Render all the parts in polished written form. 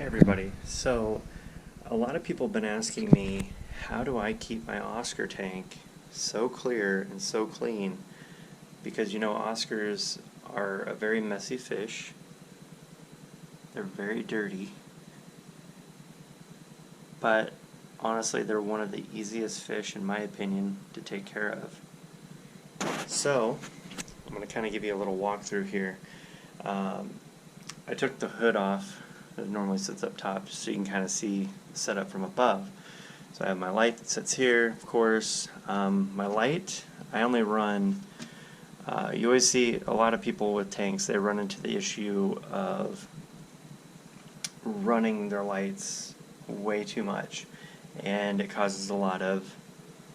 everybody. So a lot of people have been asking me, how do I keep my Oscar tank so clear and so clean? Because Oscars are a very messy fish. They're very dirty. But honestly, they're one of the easiest fish, in my opinion, to take care of. So I'm going to kind of give you a little walkthrough here. I took the hood off. It normally sits up top, just so you can kind of see the setup from above. So I have my light that sits here, of course. My light, I only run, you always see a lot of people with tanks, they run into the issue of running their lights way too much, and it causes a lot of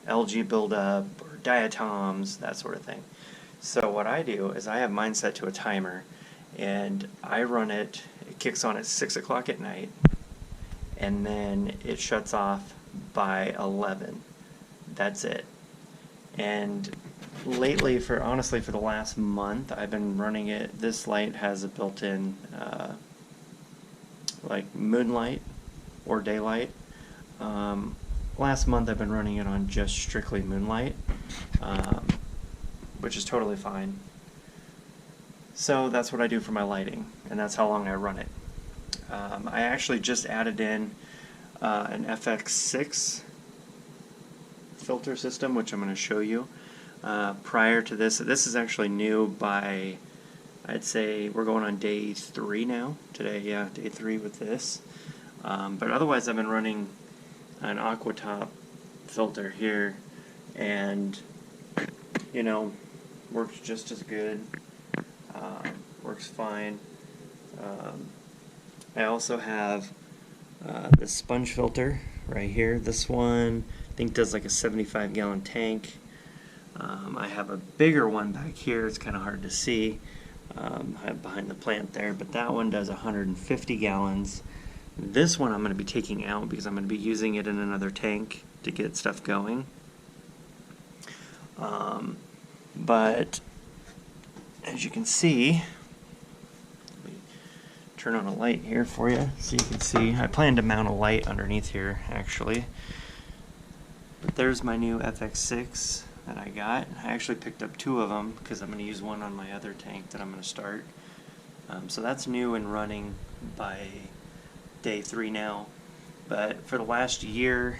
algae buildup or diatoms, that sort of thing. So what I do is I have mine set to a timer, and I run it kicks on at 6 o'clock at night, and then it shuts off by 11. That's it. And lately, honestly for the last month, I've been running it. This light has a built-in like moonlight or daylight. Last month I've been running it on just strictly moonlight, which is totally fine. So that's what I do for my lighting, and that's how long I run it. I actually just added in an FX6 filter system, which I'm going to show you. Prior to this is actually new by, I'd say we're going on day 3 now. Today, yeah, day 3 with this. But otherwise I've been running an Aquatop filter here, and works just as good. Works fine. I also have this sponge filter right here. This one I think does like a 75-gallon tank. I have a bigger one back here. It's kind of hard to see. I have behind the plant there, but that one does 150 gallons. This one I'm going to be taking out because I'm going to be using it in another tank to get stuff going. But as you can see, let me turn on a light here for you so you can see. I plan to mount a light underneath here actually. But there's my new FX6 that I got. I actually picked up 2 of them because I'm going to use one on my other tank that I'm going to start. So that's new and running by day 3 now. But for the last year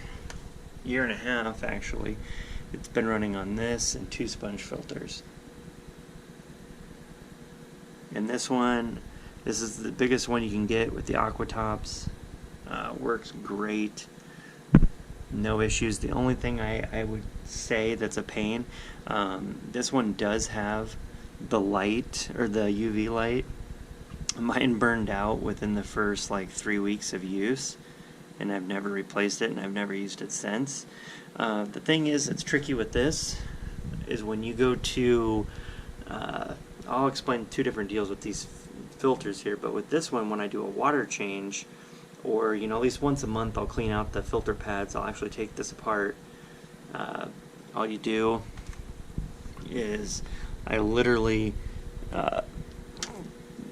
and a half actually, it's been running on this and 2 sponge filters. And this is the biggest one you can get with the Aquatops. Works great. No issues. The only thing I would say that's a pain, this one does have the light, or the UV light. Mine burned out within the first like 3 weeks of use, and I've never replaced it, and I've never used it since. The thing is, it's tricky with this, is when you go to, I'll explain 2 different deals with these filters here, but with this one, when I do a water change, or at least once a month I'll clean out the filter pads, I'll actually take this apart. All you do is I literally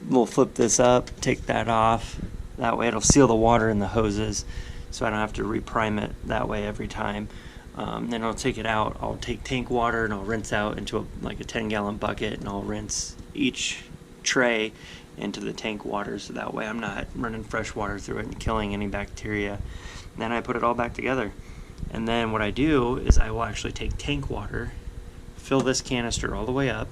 will flip this up, take that off, that way it'll seal the water in the hoses so I don't have to reprime it that way every time. Then I'll take it out, I'll take tank water and I'll rinse out into like a 10-gallon bucket, and I'll rinse each tray into the tank water, so that way I'm not running fresh water through it and killing any bacteria. And then I put it all back together. And then what I do is I will actually take tank water, fill this canister all the way up,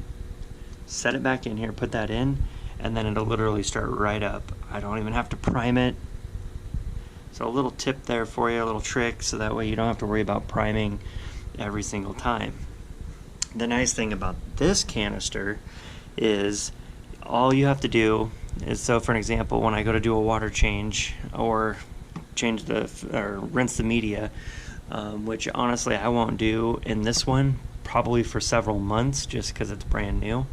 set it back in here, put that in, and then it'll literally start right up. I don't even have to prime it. So a little tip there for you, a little trick, so that way you don't have to worry about priming every single time. The nice thing about this canister is all you have to do is, so for an example, when I go to do a water change or rinse the media, which honestly I won't do in this one probably for several months just because it's brand new.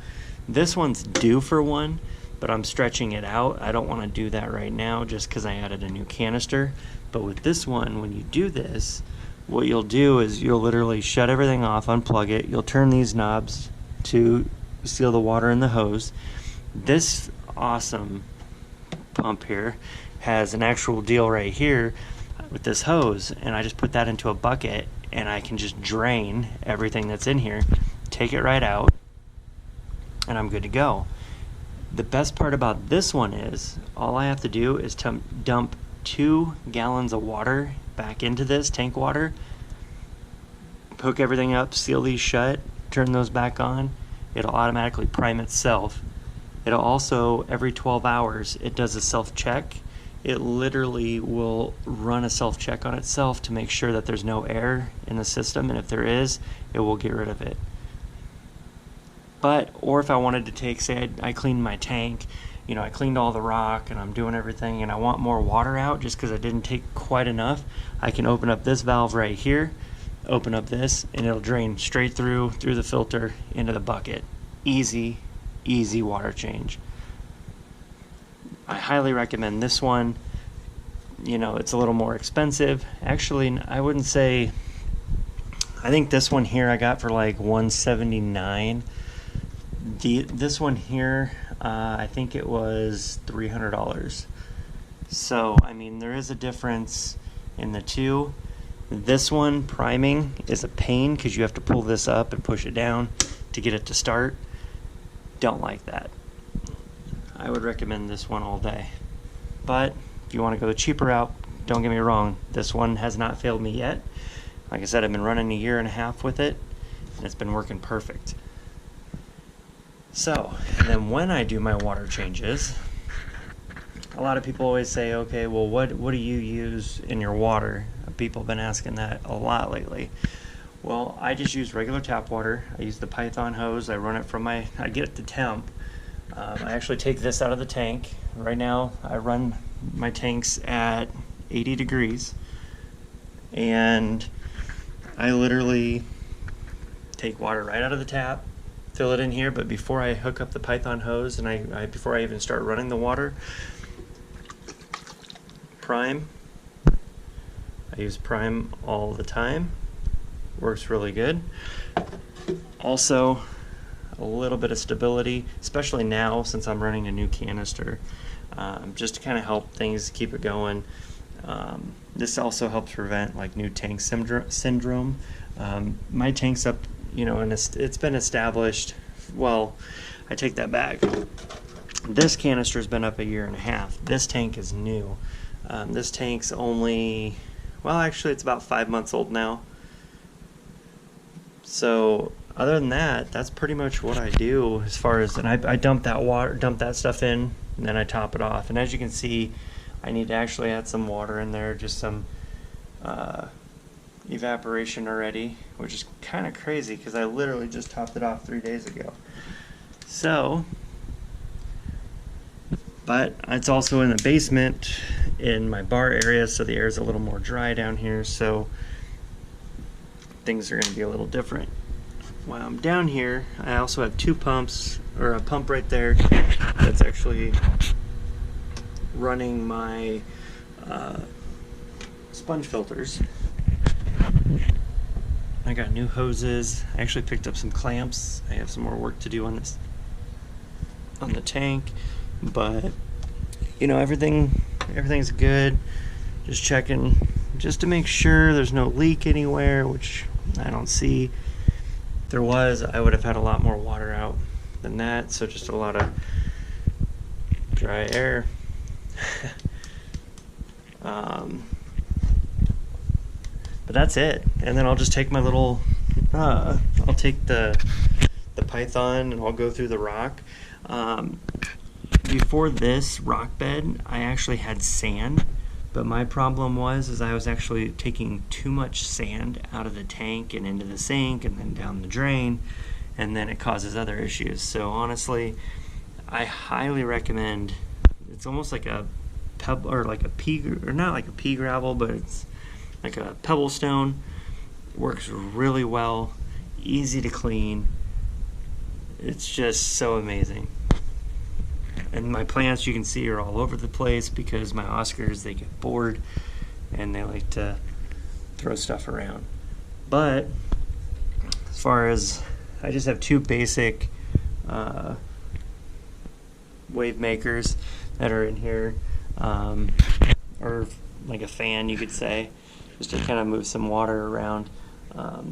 This one's due for one, but I'm stretching it out. I don't want to do that right now just because I added a new canister. But with this one, when you do this, what you'll do is you'll literally shut everything off, unplug it, you'll turn these knobs to seal the water in the hose. This awesome pump here has an actual deal right here with this hose, and I just put that into a bucket and I can just drain everything that's in here, take it right out, and I'm good to go. The best part about this one is all I have to do is to dump 2 gallons of water back into this tank water, hook everything up, seal these shut, turn those back on. It'll automatically prime itself. It'll also, every 12 hours, it does a self-check. It literally will run a self-check on itself to make sure that there's no air in the system, and if there is, it will get rid of it. Or if I wanted to take, say I cleaned my tank, I cleaned all the rock and I'm doing everything and I want more water out just because I didn't take quite enough, I can open up this valve right here, open up this, and it'll drain straight through the filter into the bucket. Easy water change. I highly recommend this one. It's a little more expensive. Actually, I wouldn't say, I think this one here I got for like $179. This one here, I think it was $300. So, there is a difference in the two. This one, priming, is a pain because you have to pull this up and push it down to get it to start. Don't like that. I would recommend this one all day. But if you want to go the cheaper route, don't get me wrong, this one has not failed me yet. Like I said, I've been running 1.5 years with it, and it's been working perfect. So, and then when I do my water changes, a lot of people always say, okay, well, what do you use in your water? People have been asking that a lot lately. Well, I just use regular tap water. I use the Python hose. I run it from I get it to temp. I actually take this out of the tank. Right now, I run my tanks at 80 degrees. And I literally take water right out of the tap, fill it in here, but before I hook up the Python hose and before I even start running the water, prime. I use prime all the time. Works really good. Also, a little bit of stability, especially now since I'm running a new canister, just to kind of help things keep it going. This also helps prevent like new tank syndrome. My tank's up, and it's been established. Well, I take that back. This canister's been up 1.5 years. This tank is new. This tank's only, well, actually it's about 5 months old now. So other than that, that's pretty much what I do as far as, and I dump that stuff in, and then I top it off. And as you can see, I need to actually add some water in there, just some evaporation already, which is kind of crazy because I literally just topped it off 3 days ago. So, but it's also in the basement in my bar area, so the air is a little more dry down here, so things are going to be a little different. While I'm down here, I also have 2 pumps, or a pump right there that's actually running my sponge filters. I got new hoses. I actually picked up some clamps. I have some more work to do on this, on the tank, but everything's good. Just checking just to make sure there's no leak anywhere, which I don't see. If there was, I would have had a lot more water out than that, so just a lot of dry air. But that's it. And then I'll just take my little I'll take the Python and I'll go through the rock. Before this rock bed, I actually had sand, but my problem was I was actually taking too much sand out of the tank and into the sink and then down the drain, and then it causes other issues. So honestly, I highly recommend, it's almost like a pebble, or like a pea, or not like a pea gravel, but it's like a pebble stone. It works really well, easy to clean. It's just so amazing. And my plants, you can see, are all over the place because my Oscars, they get bored and they like to throw stuff around. But as far as, I just have 2 basic wave makers that are in here. or like a fan, you could say, just to kind of move some water around.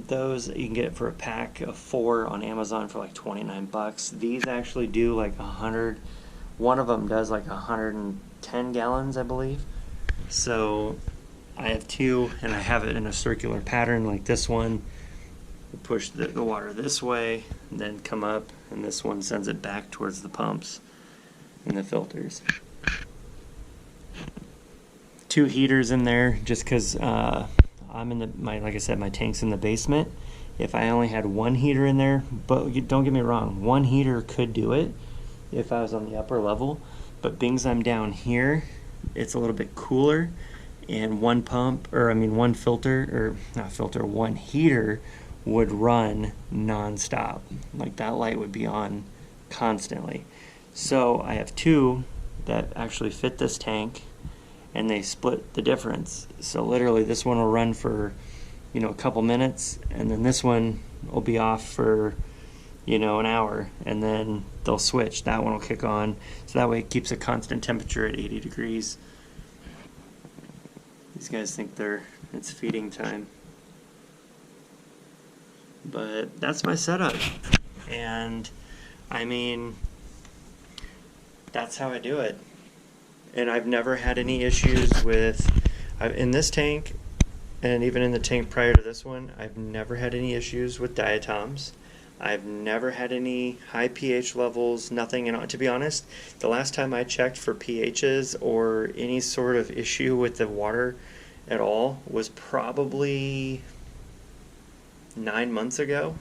Those you can get for a pack of 4 on Amazon for like 29 bucks. These actually do like 100. One of them does like 110 gallons, I believe. So I have 2, and I have it in a circular pattern like this one. Push the water this way, and then come up, and this one sends it back towards the pumps and the filters. 2 heaters in there, just because I'm in like I said, my tank's in the basement. If I only had 1 heater in there, but don't get me wrong, 1 heater could do it if I was on the upper level, but being I'm down here, it's a little bit cooler, and one filter, or not filter, 1 heater would run non-stop. Like that light would be on constantly. So I have 2 that actually fit this tank, and they split the difference. So literally this one will run for, a couple minutes, and then this one will be off for, an hour, and then they'll switch. That one will kick on. So that way it keeps a constant temperature at 80 degrees. These guys think it's feeding time. But that's my setup, and I mean, that's how I do it. And I've never had any issues in this tank, and even in the tank prior to this one, I've never had any issues with diatoms. I've never had any high pH levels, nothing. And to be honest, the last time I checked for pHs or any sort of issue with the water at all was probably 9 months ago.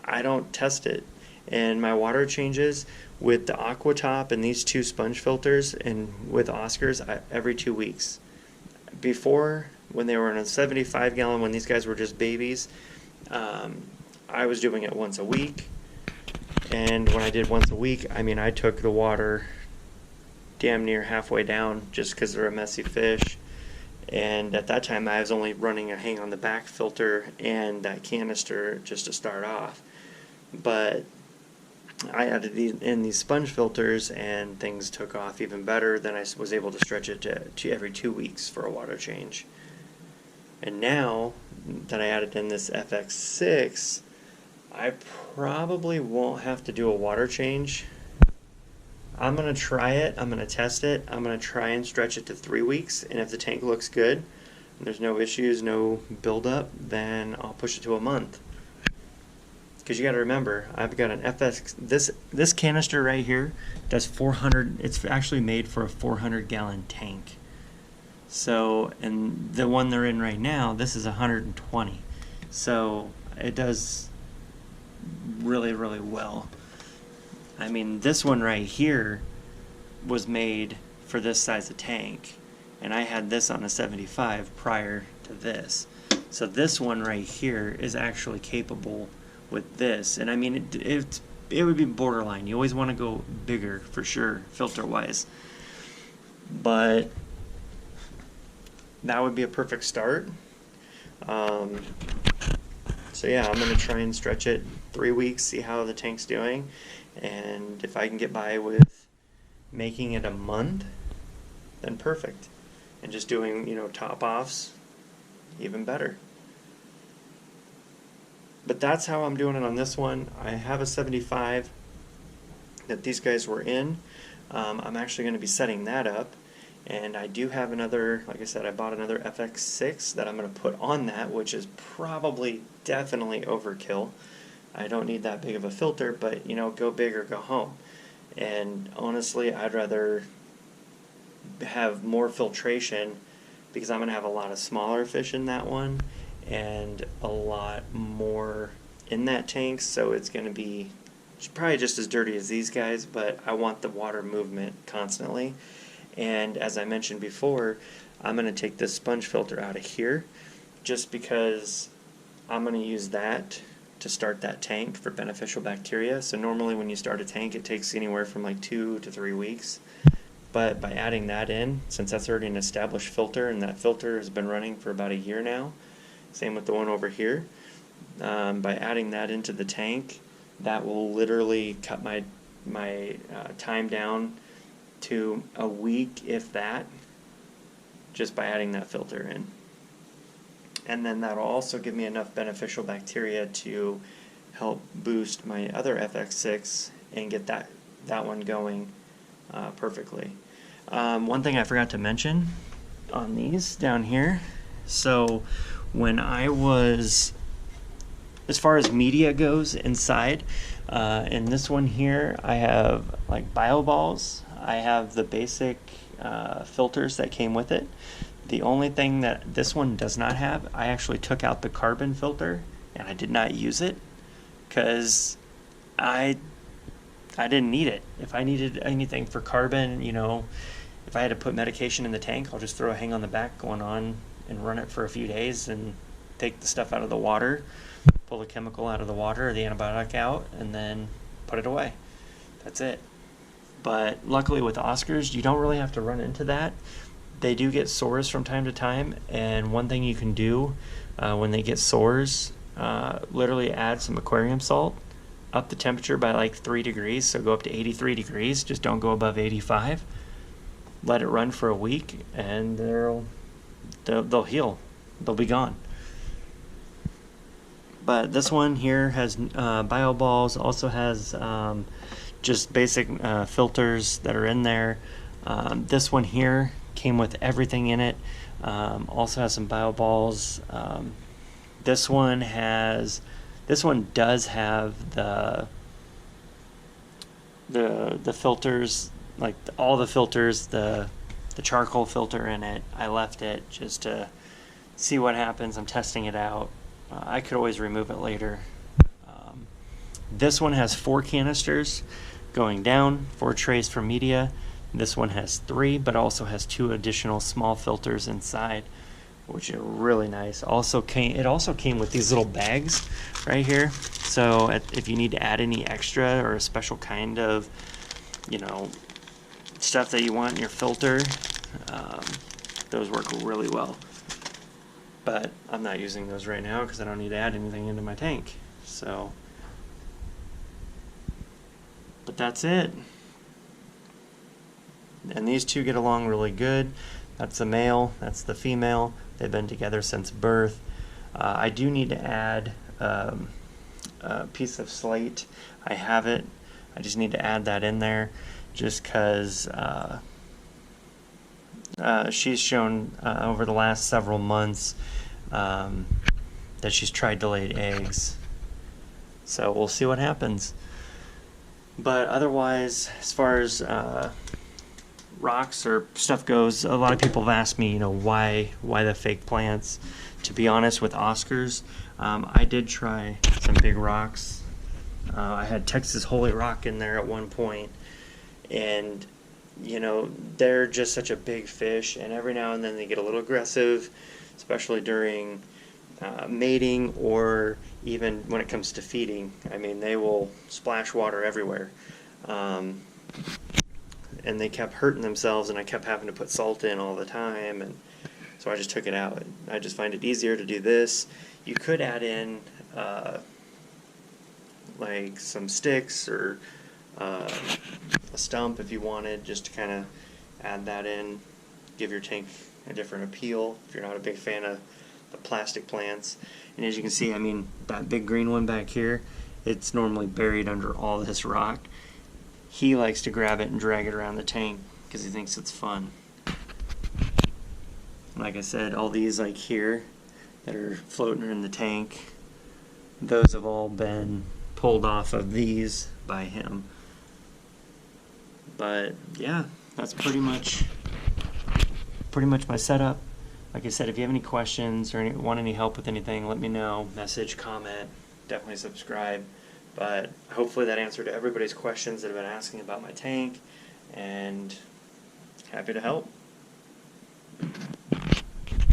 I don't test it, and my water changes with the Aqua Top and these 2 sponge filters, and with Oscars every 2 weeks. Before, when they were in a 75 gallon, when these guys were just babies, I was doing it once a week, and when I did once a week, I took the water damn near halfway down just because they're a messy fish. And at that time, I was only running a hang on the back filter and that canister just to start off. But I added these sponge filters, and things took off even better. Then I was able to stretch it to every 2 weeks for a water change. And now that I added in this FX6, I probably won't have to do a water change. I'm going to try it, I'm going to test it, I'm going to try and stretch it to 3 weeks, and if the tank looks good, and there's no issues, no buildup, then I'll push it to a month. Because you got to remember, I've got an FX, this canister right here does 400, it's actually made for a 400 gallon tank. So, and the one they're in right now, this is 120. So it does really, really well. This one right here was made for this size of tank, and I had this on a 75 prior to this. So this one right here is actually capable with this, and it would be borderline. You always want to go bigger for sure, filter-wise, but that would be a perfect start. So yeah, I'm going to try and stretch it 3 weeks, see how the tank's doing, and if I can get by with making it a month, then perfect. And just doing, top-offs, even better. But that's how I'm doing it on this one. I have a 75 that these guys were in. I'm actually going to be setting that up. And I do have another, like I said, I bought another FX6 that I'm going to put on that, which is probably definitely overkill. I don't need that big of a filter, but, go big or go home. And honestly, I'd rather have more filtration because I'm going to have a lot of smaller fish in that one and a lot more in that tank, so it's going to be probably just as dirty as these guys, but I want the water movement constantly. And as I mentioned before, I'm going to take this sponge filter out of here just because I'm going to use that to start that tank for beneficial bacteria. So normally when you start a tank, it takes anywhere from like 2 to 3 weeks. But by adding that in, since that's already an established filter, and that filter has been running for about a year now, same with the one over here, by adding that into the tank, that will literally cut my time down to a week, if that. just by adding that filter in. And then that'll also give me enough beneficial bacteria to help boost my other FX6 and get that one going perfectly. One thing I forgot to mention on these down here, so when I was, as far as media goes inside, in this one here I have like bio balls. I have the basic filters that came with it. The only thing that this one does not have, I actually took out the carbon filter and I did not use it because I didn't need it. If I needed anything for carbon, you know, if I had to put medication in the tank, I'll just throw a hang on the back going on and run it for a few days and take the stuff out of the water, pull the chemical out of the water or the antibiotic out, and then put it away. That's it. But luckily with Oscars, you don't really have to run into that. They do get sores from time to time, and one thing you can do when they get sores, literally add some aquarium salt, up the temperature by like 3 degrees, so go up to 83 degrees, just don't go above 85. Let it run for a week, and they'll heal. They'll be gone. But this one here has bio balls, also has just basic filters that are in there. This one here came with everything in it. Also has some bio balls. This one does have the filters, like all the filters, the charcoal filter in it. I left it just to see what happens. I'm testing it out. I could always remove it later. This one has 4 canisters going down, 4 trays for media. This one has 3, but also has 2 additional small filters inside, which are really nice. It also came with these little bags right here. So if you need to add any extra or a special kind of, you know, stuff that you want in your filter, those work really well. But I'm not using those right now because I don't need to add anything into my tank. So, but that's it. And these two get along really good. That's the male, that's the female. They've been together since birth. I do need to add a piece of slate. I have it. I just need to add that in there just because she's shown over the last several months that she's tried to lay eggs. So we'll see what happens. But otherwise, as far as rocks or stuff goes, a lot of people have asked me, you know, why the fake plants. To be honest, with Oscars, I did try some big rocks. I had Texas Holy Rock in there at one point, and you know, they're just such a big fish, and every now and then they get a little aggressive, especially during mating or even when it comes to feeding. I mean, they will splash water everywhere. And they kept hurting themselves, and I kept having to put salt in all the time, and so I just took it out. I just find it easier to do this. You could add in like some sticks or a stump if you wanted, just to kind of add that in, give your tank a different appeal if you're not a big fan of the plastic plants. And as you can see, I mean, that big green one back here, it's normally buried under all this rock. He likes to grab it and drag it around the tank because he thinks it's fun. Like I said, all these like here that are floating in the tank, those have all been pulled off of these by him. But yeah, that's pretty much my setup. Like I said, if you have any questions or want any help with anything, let me know. Message, comment, definitely subscribe. But hopefully that answered everybody's questions that have been asking about my tank, and happy to help.